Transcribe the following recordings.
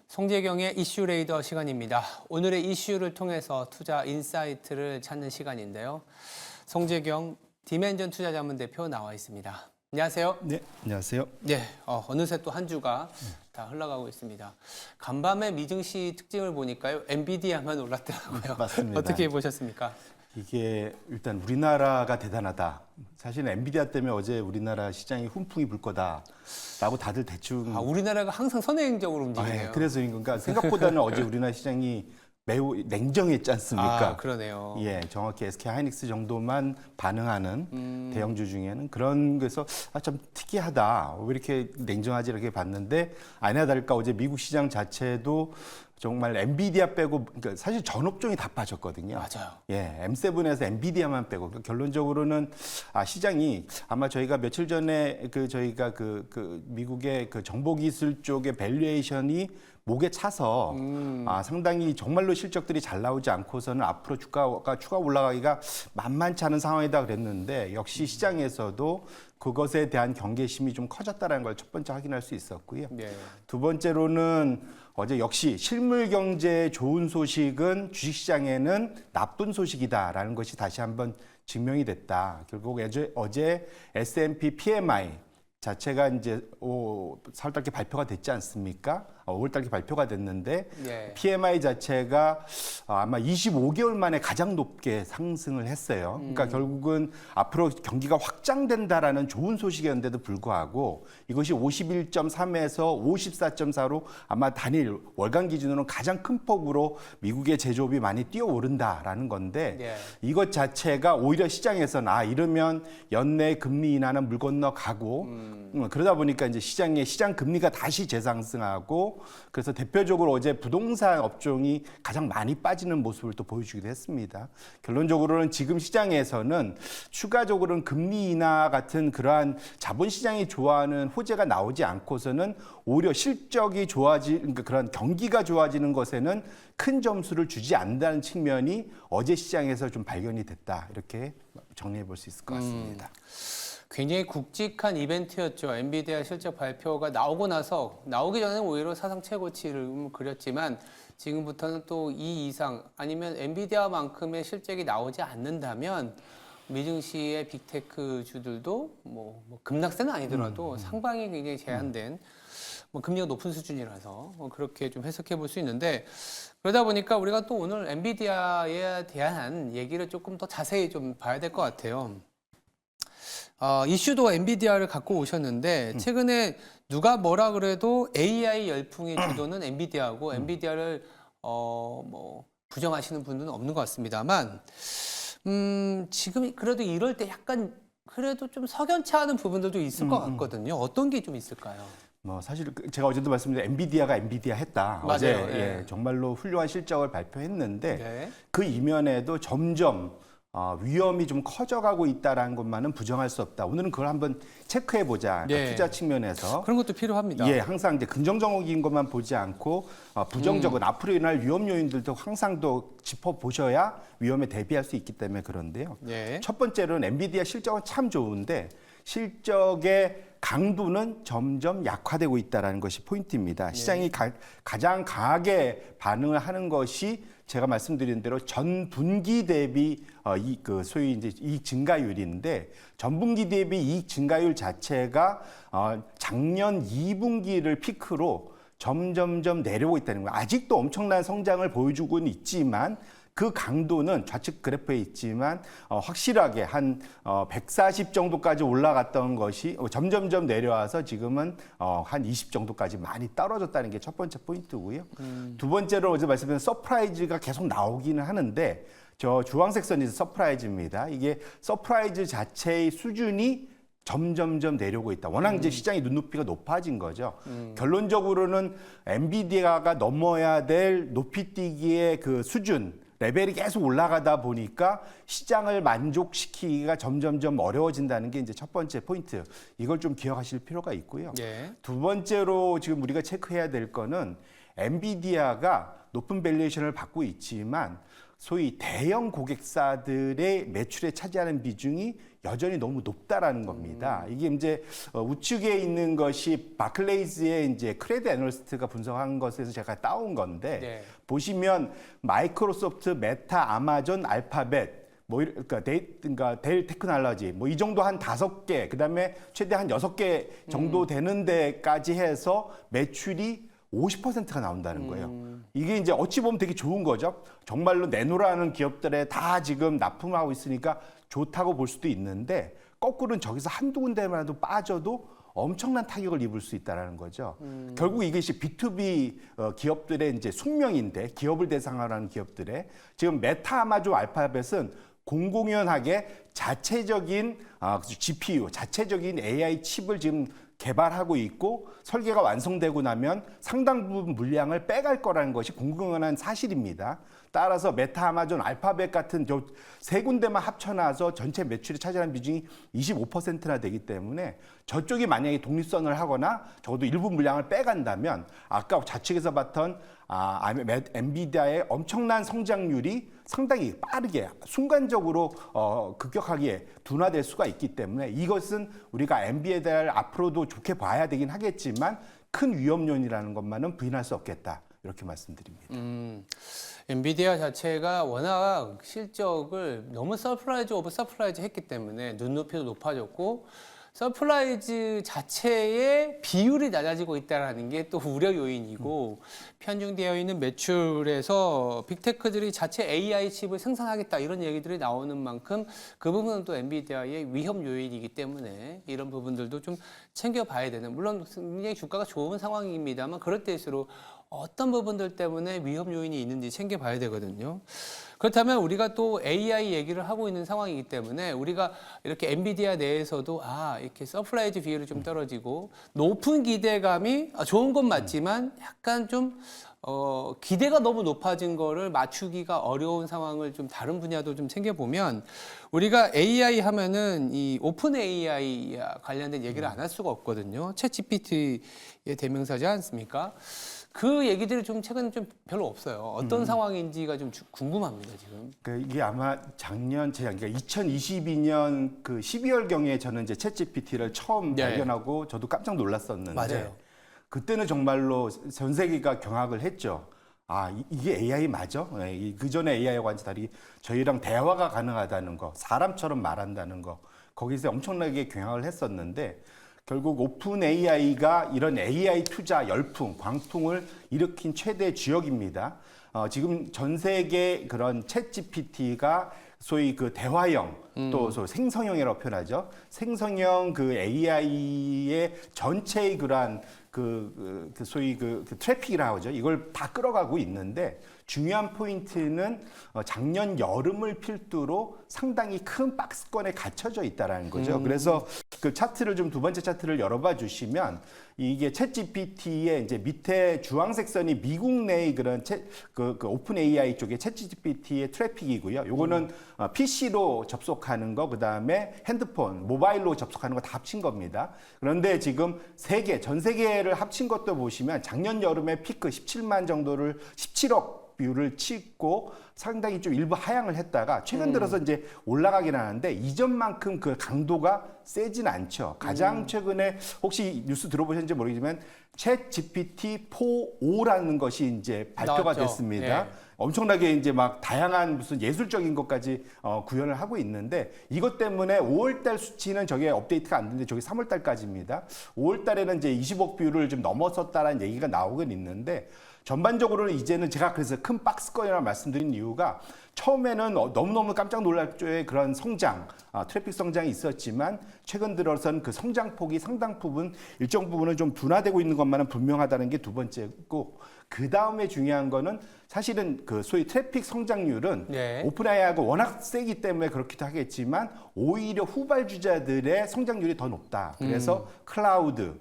송재경의 이슈 레이더 시간입니다. 오늘의 이슈를 통해서 투자 인사이트를 찾는 시간인데요. 송재경 디멘전 투자자문대표 나와 있습니다. 안녕하세요. 네, 안녕하세요. 네, 어느새 또 한 주가 다 흘러가고 있습니다. 간밤에 미증시 특징을 보니까요, 엔비디아만 올랐더라고요. 맞습니다. 어떻게 보셨습니까? 이게 일단 우리나라가 대단하다. 사실 엔비디아 때문에 어제 우리나라 시장이 훈풍이 불 거다라고 다들 대충. 우리나라가 항상 선행적으로 움직이네요. 그래서 그러니까 생각보다는 어제 우리나라 시장이 매우 냉정했지 않습니까? 그러네요. 예, 정확히 SK 하이닉스 정도만 반응하는 대형주 중에는 그런 거에서 좀 특이하다. 왜 이렇게 냉정하지 이렇게 봤는데 아니나 다를까 어제 미국 시장 자체도 정말 엔비디아 빼고 그러니까 사실 전 업종이 다 빠졌거든요. 맞아요. 예, M7에서 엔비디아만 빼고 그러니까 결론적으로는 시장이 아마 저희가 며칠 전에 저희가 미국의 정보기술 쪽의 밸류에이션이 목에 차서 상당히 정말로 실적들이 잘 나오지 않고서는 앞으로 주가가 추가 올라가기가 만만치 않은 상황이다 그랬는데 역시 시장에서도 그것에 대한 경계심이 좀 커졌다는 걸 첫 번째 확인할 수 있었고요. 네. 두 번째로는 어제 역시 실물 경제의 좋은 소식은 주식시장에는 나쁜 소식이다라는 것이 다시 한번 증명이 됐다. 결국 어제 S&P PMI 자체가 이제 4월달께 발표가 됐지 않습니까? 5월달께 발표가 됐는데 네. PMI 자체가 아마 25개월 만에 가장 높게 상승을 했어요. 그러니까 결국은 앞으로 경기가 확장된다라는 좋은 소식이었는데도 불구하고 이것이 51.3에서 54.4로 아마 단일 월간 기준으로는 가장 큰 폭으로 미국의 제조업이 많이 뛰어오른다라는 건데 네. 이것 자체가 오히려 시장에서는 이러면 연내 금리 인하는 물 건너 가고 그러다 보니까 이제 시장 금리가 다시 재상승하고 그래서 대표적으로 어제 부동산 업종이 가장 많이 빠지는 모습을 또 보여주기도 했습니다. 결론적으로는 지금 시장에서는 추가적으로는 금리 인하 같은 그러한 자본시장이 좋아하는 호재가 나오지 않고서는 오히려 실적이 그러니까 그런 경기가 좋아지는 것에는 큰 점수를 주지 않는다는 측면이 어제 시장에서 좀 발견이 됐다. 이렇게 정리해 볼 수 있을 것 같습니다. 굉장히 굵직한 이벤트였죠. 엔비디아 실적 발표가 나오기 전에는 오히려 사상 최고치를 그렸지만 지금부터는 또 이 이상 아니면 엔비디아만큼의 실적이 나오지 않는다면 미증시의 빅테크 주들도 뭐 급락세는 아니더라도 상방이 굉장히 제한된 금리가 높은 수준이라서 그렇게 좀 해석해 볼 수 있는데 그러다 보니까 우리가 또 오늘 엔비디아에 대한 얘기를 조금 더 자세히 좀 봐야 될 것 같아요. 이슈도 엔비디아를 갖고 오셨는데 최근에 누가 뭐라 그래도 AI 열풍의 주도는 엔비디아고 엔비디아를 부정하시는 분들은 없는 것 같습니다만 지금 그래도 이럴 때 약간 그래도 좀 석연치 않은 부분들도 있을 것 같거든요. 어떤 게 좀 있을까요? 사실 제가 어제도 말씀드린 엔비디아가 엔비디아 했다. 맞아요. 어제 네. 정말로 훌륭한 실적을 발표했는데 네. 그 이면에도 점점 위험이 좀 커져가고 있다는 것만은 부정할 수 없다. 오늘은 그걸 한번 체크해 보자. 그러니까 네. 투자 측면에서 그런 것도 필요합니다. 예, 항상 이제 긍정적인 것만 보지 않고 부정적인 앞으로 일어날 위험 요인들도 항상 또 짚어 보셔야 위험에 대비할 수 있기 때문에 그런데요. 네. 첫 번째로는 엔비디아 실적은 참 좋은데 실적의 강도는 점점 약화되고 있다는 것이 포인트입니다. 시장이 가장 강하게 반응을 하는 것이 제가 말씀드린 대로 전 분기 대비 소위 이제 이익 증가율인데 전 분기 대비 이익 증가율 자체가 작년 2분기를 피크로 점점점 내려오고 있다는 거예요. 아직도 엄청난 성장을 보여주고는 있지만 그 강도는 좌측 그래프에 있지만 확실하게 한 140 정도까지 올라갔던 것이 점점점 내려와서 지금은 한 20 정도까지 많이 떨어졌다는 게 첫 번째 포인트고요. 두 번째로 어제 말씀드린 서프라이즈가 계속 나오기는 하는데 저 주황색 선이 서프라이즈입니다. 이게 서프라이즈 자체의 수준이 점점점 내려오고 있다. 워낙 이제 시장의 눈높이가 높아진 거죠. 결론적으로는 엔비디아가 넘어야 될 높이뛰기의 그 수준 레벨이 계속 올라가다 보니까 시장을 만족시키기가 점점점 어려워진다는 게 이제 첫 번째 포인트. 이걸 좀 기억하실 필요가 있고요. 예. 두 번째로 지금 우리가 체크해야 될 거는 엔비디아가 높은 밸류에이션을 받고 있지만 소위 대형 고객사들의 매출에 차지하는 비중이 여전히 너무 높다라는 겁니다. 이게 이제 우측에 있는 것이 바클레이즈의 이제 크레드 애널리스트가 분석한 것에서 제가 따온 건데 네. 보시면 마이크로소프트, 메타, 아마존, 알파벳 그러니까 델 테크놀로지 이 정도 한 5개, 그다음에 최대 한 6개 정도 되는 데까지 해서 매출이 50%가 나온다는 거예요. 이게 이제 어찌 보면 되게 좋은 거죠. 정말로 내노라는 기업들에 다 지금 납품하고 있으니까 좋다고 볼 수도 있는데 거꾸로는 저기서 한두 군데만도 빠져도 엄청난 타격을 입을 수 있다는 거죠. 결국 이것이 B2B 기업들의 이제 숙명인데 기업을 대상으로 하는 기업들의 지금 메타, 아마존, 알파벳은 공공연하게 자체적인 GPU, 자체적인 AI 칩을 지금 개발하고 있고 설계가 완성되고 나면 상당 부분 물량을 빼갈 거라는 것이 공공연한 사실입니다. 따라서 메타, 아마존, 알파벳 같은 세 군데만 합쳐놔서 전체 매출이 차지하는 비중이 25%나 되기 때문에 저쪽이 만약에 독립선을 하거나 적어도 일부 물량을 빼간다면 아까 좌측에서 봤던 엔비디아의 엄청난 성장률이 상당히 빠르게 순간적으로 급격하게 둔화될 수가 있기 때문에 이것은 우리가 엔비디아를 앞으로도 좋게 봐야 되긴 하겠지만 큰 위험 요인이라는 것만은 부인할 수 없겠다. 이렇게 말씀드립니다. 엔비디아 자체가 워낙 실적을 너무 서프라이즈 오브 서프라이즈 했기 때문에 눈높이도 높아졌고 서프라이즈 자체의 비율이 낮아지고 있다는 게 또 우려 요인이고 편중되어 있는 매출에서 빅테크들이 자체 AI 칩을 생산하겠다 이런 얘기들이 나오는 만큼 그 부분은 또 엔비디아의 위험 요인이기 때문에 이런 부분들도 좀 챙겨봐야 되는, 물론 굉장히 주가가 좋은 상황입니다만 그럴 때일수록 어떤 부분들 때문에 위험 요인이 있는지 챙겨봐야 되거든요. 그렇다면 우리가 또 AI 얘기를 하고 있는 상황이기 때문에 우리가 이렇게 엔비디아 내에서도 이렇게 서프라이즈 비율이 좀 떨어지고 높은 기대감이 좋은 건 맞지만 약간 좀 기대가 너무 높아진 거를 맞추기가 어려운 상황을 좀 다른 분야도 좀 챙겨보면 우리가 AI 하면은 이 오픈 AI 관련된 얘기를 안 할 수가 없거든요. 챗 GPT의 대명사지 않습니까? 그 얘기들이 좀 최근에 좀 별로 없어요. 어떤 상황인지가 좀 궁금합니다, 지금. 이게 아마 그러니까 2022년 그 12월경에 저는 이제 챗GPT를 처음 발견하고 저도 깜짝 놀랐었는데 맞아요. 그때는 정말로 전 세계가 경악을 했죠. 이게 AI 맞아? 그 전에 AI와 완전히 다르게 저희랑 대화가 가능하다는 거, 사람처럼 말한다는 거, 거기서 엄청나게 경악을 했었는데 결국 오픈 AI가 이런 AI 투자 열풍, 광풍을 일으킨 최대 주역입니다. 지금 전 세계 그런 챗 GPT가 소위 그 대화형 또 생성형이라고 표현하죠. 생성형 그 AI의 전체의 그러한 소위 그 트래픽이라고 하죠. 이걸 다 끌어가고 있는데 중요한 포인트는 작년 여름을 필두로 상당히 큰 박스권에 갇혀져 있다라는 거죠. 그래서 그 차트를 좀 두 번째 차트를 열어봐 주시면 이게 챗 GPT의 이제 밑에 주황색 선이 미국 내의 그런 그 오픈 AI 쪽의 챗 GPT의 트래픽이고요. 요거는 PC로 접속하는 거, 그 다음에 핸드폰, 모바일로 접속하는 거 다 합친 겁니다. 그런데 지금 전 세계를 합친 것도 보시면 작년 여름에 피크 17만 정도를 17억 뷰를 찍고 상당히 좀 일부 하향을 했다가 최근 들어서 이제 올라가긴 하는데 이전만큼 그 강도가 세진 않죠. 가장 최근에 혹시 뉴스 들어보셨는지 모르겠지만 챗 GPT-4.5라는 것이 이제 발표가 나왔죠. 됐습니다. 네. 엄청나게 이제 막 다양한 무슨 예술적인 것까지 구현을 하고 있는데 이것 때문에 5월달 수치는 저게 업데이트가 안 됐는데 저게 3월달까지입니다. 5월달에는 이제 20억 뷰를 좀 넘어섰다라는 얘기가 나오긴 있는데 전반적으로는 이제는 제가 그래서 큰 박스권이라고 말씀드린 이유가 처음에는 너무너무 깜짝 놀랄 정도의 그런 성장, 트래픽 성장이 있었지만 최근 들어선 그 성장폭이 상당 부분, 일정 부분은 좀 둔화되고 있는 것만은 분명하다는 게 두 번째고 그 다음에 중요한 거는 사실은 그 소위 트래픽 성장률은 오픈 AI하고 워낙 세기 때문에 그렇기도 하겠지만 오히려 후발주자들의 성장률이 더 높다. 그래서 클라우드,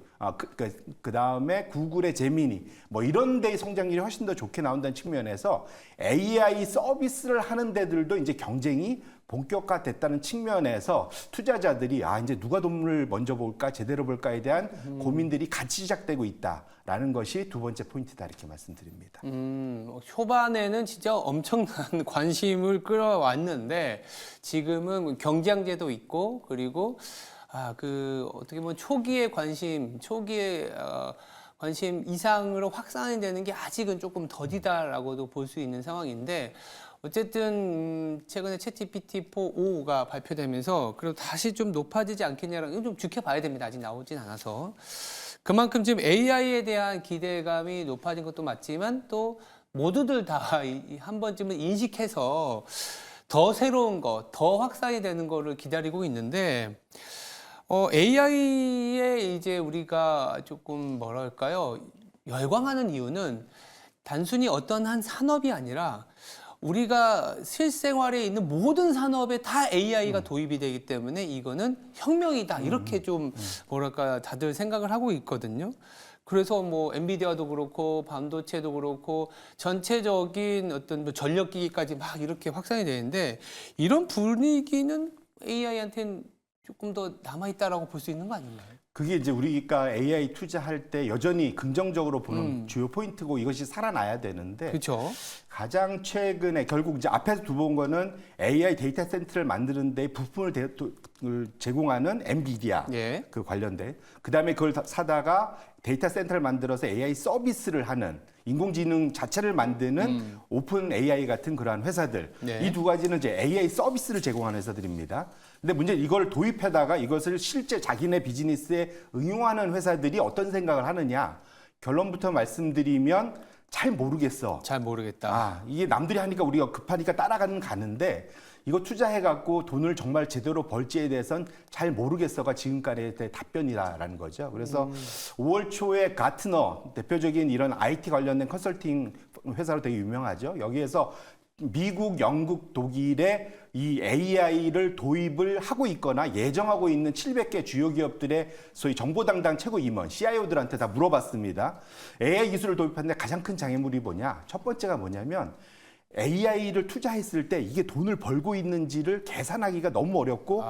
그 다음에 구글의 제미니, 이런 데의 성장률이 훨씬 더 좋게 나온다는 측면에서 AI 서비스를 하는 데들도 이제 경쟁이 본격화됐다는 측면에서 투자자들이 이제 누가 돈을 먼저 볼까 제대로 볼까에 대한 고민들이 같이 시작되고 있다라는 것이 두 번째 포인트다 이렇게 말씀드립니다. 초반에는 진짜 엄청난 관심을 끌어왔는데 지금은 경쟁제도 있고 그리고 어떻게 보면 초기의 관심 이상으로 확산이 되는 게 아직은 조금 더디다라고도 볼 수 있는 상황인데 어쨌든 최근에 챗GPT-4.5가 발표되면서 그래도 다시 좀 높아지지 않겠냐라는 이건 좀 지켜봐야 됩니다. 아직 나오진 않아서. 그만큼 지금 AI에 대한 기대감이 높아진 것도 맞지만 또 모두들 다 한 번쯤은 인식해서 더 새로운 거, 더 확산이 되는 거를 기다리고 있는데 AI에 이제 우리가 조금 뭐랄까요? 열광하는 이유는 단순히 어떤 한 산업이 아니라 우리가 실생활에 있는 모든 산업에 다 AI가 도입이 되기 때문에 이거는 혁명이다. 이렇게 좀 뭐랄까 다들 생각을 하고 있거든요. 그래서 뭐 엔비디아도 그렇고 반도체도 그렇고 전체적인 어떤 뭐 전력기기까지 막 이렇게 확산이 되는데 이런 분위기는 AI한테는 조금 더 남아있다라고 볼 수 있는 거 아닌가요? 그게 이제 우리가 AI 투자할 때 여전히 긍정적으로 보는 주요 포인트고 이것이 살아나야 되는데 그렇죠. 가장 최근에 결국 이제 앞에서 두 본 거는 AI 데이터 센터를 만드는 데 부품을 제공하는 엔비디아 예. 그 관련된 그다음에 그걸 사다가 데이터 센터를 만들어서 AI 서비스를 하는 인공지능 자체를 만드는 오픈 AI 같은 그러한 회사들 네. 이 두 가지는 이제 AI 서비스를 제공하는 회사들입니다. 근데 문제는 이걸 도입해다가 이것을 실제 자기네 비즈니스에 응용하는 회사들이 어떤 생각을 하느냐 결론부터 말씀드리면 잘 모르겠어. 잘 모르겠다. 이게 남들이 하니까 우리가 급하니까 가는데 이거 투자해갖고 돈을 정말 제대로 벌지에 대해서는 잘 모르겠어가 지금까지의 답변이라는 거죠. 그래서 5월 초에 가트너 대표적인 이런 IT 관련된 컨설팅 회사로 되게 유명하죠. 여기에서 미국, 영국, 독일에 이 AI를 도입을 하고 있거나 예정하고 있는 700개 주요 기업들의 소위 정보 담당 최고 임원, CIO들한테 다 물어봤습니다. AI 기술을 도입하는데 가장 큰 장애물이 뭐냐? 첫 번째가 뭐냐면 AI를 투자했을 때 이게 돈을 벌고 있는지를 계산하기가 너무 어렵고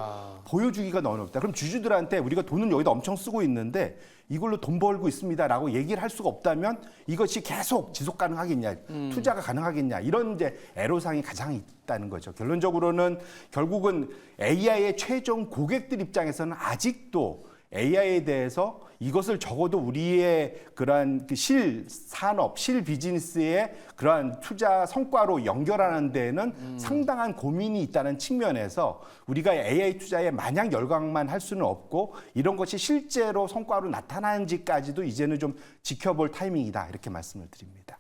보여주기가 너무 어렵다. 그럼 주주들한테 우리가 돈을 여기다 엄청 쓰고 있는데 이걸로 돈 벌고 있습니다라고 얘기를 할 수가 없다면 이것이 계속 지속 가능하겠냐, 투자가 가능하겠냐 이런 이제 애로사항이 가장 있다는 거죠. 결론적으로는 결국은 AI의 최종 고객들 입장에서는 아직도 AI에 대해서 이것을 적어도 우리의 그러한 실산업, 실비즈니스의 그러한 투자 성과로 연결하는 데에는 상당한 고민이 있다는 측면에서 우리가 AI 투자에 마냥 열광만 할 수는 없고 이런 것이 실제로 성과로 나타나는지까지도 이제는 좀 지켜볼 타이밍이다 이렇게 말씀을 드립니다.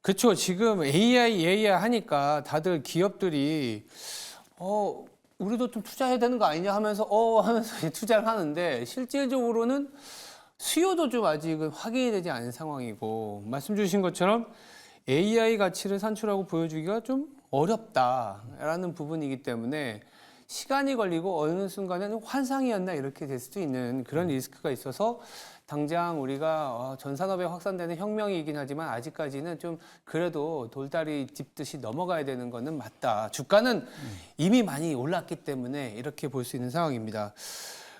그렇죠. 지금 AI 하니까 다들 기업들이 우리도 좀 투자해야 되는 거 아니냐 하면서 이제 투자를 하는데 실질적으로는 수요도 좀 아직은 확인이 되지 않은 상황이고 말씀 주신 것처럼 AI 가치를 산출하고 보여주기가 좀 어렵다라는 부분이기 때문에 시간이 걸리고 어느 순간에는 환상이었나 이렇게 될 수도 있는 그런 리스크가 있어서 당장 우리가 전 산업에 확산되는 혁명이긴 하지만 아직까지는 좀 그래도 돌다리 짚듯이 넘어가야 되는 거는 맞다. 주가는 이미 많이 올랐기 때문에 이렇게 볼 수 있는 상황입니다.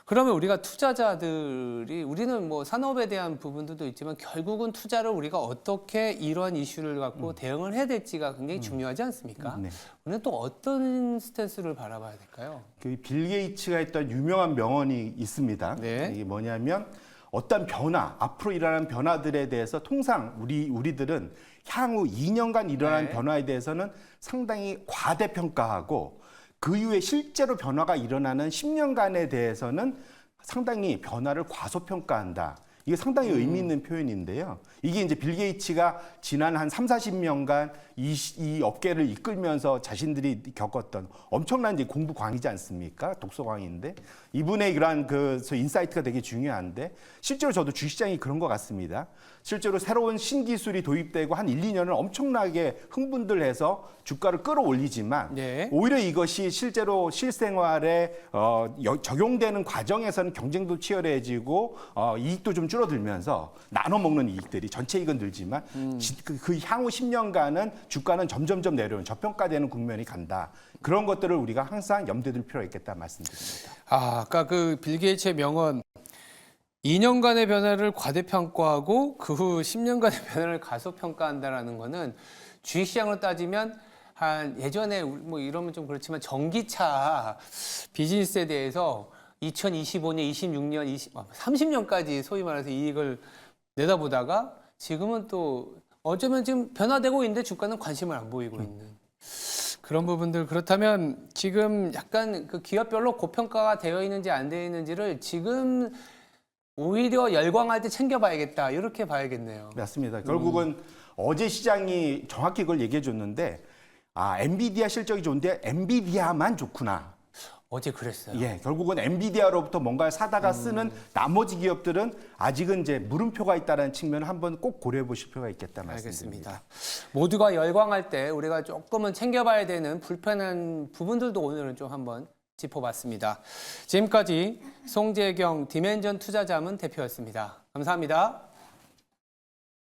그러면 우리가 투자자들이 우리는 뭐 산업에 대한 부분들도 있지만 결국은 투자를 우리가 어떻게 이러한 이슈를 갖고 대응을 해야 될지가 굉장히 중요하지 않습니까? 네. 우리는 또 어떤 스탠스를 바라봐야 될까요? 빌 게이츠가 했던 유명한 명언이 있습니다. 네. 이게 뭐냐면 어떤 변화, 앞으로 일어나는 변화들에 대해서 통상 우리들은 향후 2년간 일어난 네. 변화에 대해서는 상당히 과대평가하고 그 이후에 실제로 변화가 일어나는 10년간에 대해서는 상당히 변화를 과소평가한다. 이게 상당히 의미 있는 표현인데요. 이게 이제 빌 게이츠가 지난 한 3, 40년간 이 업계를 이끌면서 자신들이 겪었던 엄청난 이제 공부 광이지 않습니까? 독서 광인데 이분의 그러한 인사이트가 되게 중요한데 실제로 저도 주식시장이 그런 것 같습니다. 실제로 새로운 신기술이 도입되고 한 1, 2년을 엄청나게 흥분들 해서 주가를 끌어올리지만 네. 오히려 이것이 실제로 실생활에 적용되는 과정에서는 경쟁도 치열해지고 이익도 좀 줄어들면서 나눠 먹는 이익들이 전체 이익은 늘지만 그 향후 10년간은 주가는 점점점 내려오는 저평가되는 국면이 간다. 그런 것들을 우리가 항상 염두에 둘 필요가 있겠다 말씀드립니다. 아까 그 빌 게이츠의 명언 2년간의 변화를 과대평가하고 그 후 10년간의 변화를 가소평가한다라는 거는 주식시장으로 따지면 한 예전에 뭐 이러면 좀 그렇지만 전기차 비즈니스에 대해서 2025년, 26년, 30년까지 소위 말해서 이익을 내다보다가 지금은 또 어쩌면 지금 변화되고 있는데 주가는 관심을 안 보이고 있는 그런 부분들. 그렇다면 지금 약간 그 기업별로 고평가가 되어 있는지 안 되어 있는지를 지금 오히려 열광할 때 챙겨봐야겠다 이렇게 봐야겠네요. 맞습니다. 결국은 어제 시장이 정확히 그걸 얘기해 줬는데 엔비디아 실적이 좋은데 엔비디아만 좋구나. 어제 그랬어요. 예, 결국은 엔비디아로부터 뭔가를 사다가 쓰는 나머지 기업들은 아직은 이제 물음표가 있다는 측면을 한번 꼭 고려해 보실 필요가 있겠다 말씀드립니다. 알겠습니다. 모두가 열광할 때 우리가 조금은 챙겨봐야 되는 불편한 부분들도 오늘은 좀 한번 짚어봤습니다. 지금까지 송재경 디멘전 투자자문 대표였습니다. 감사합니다.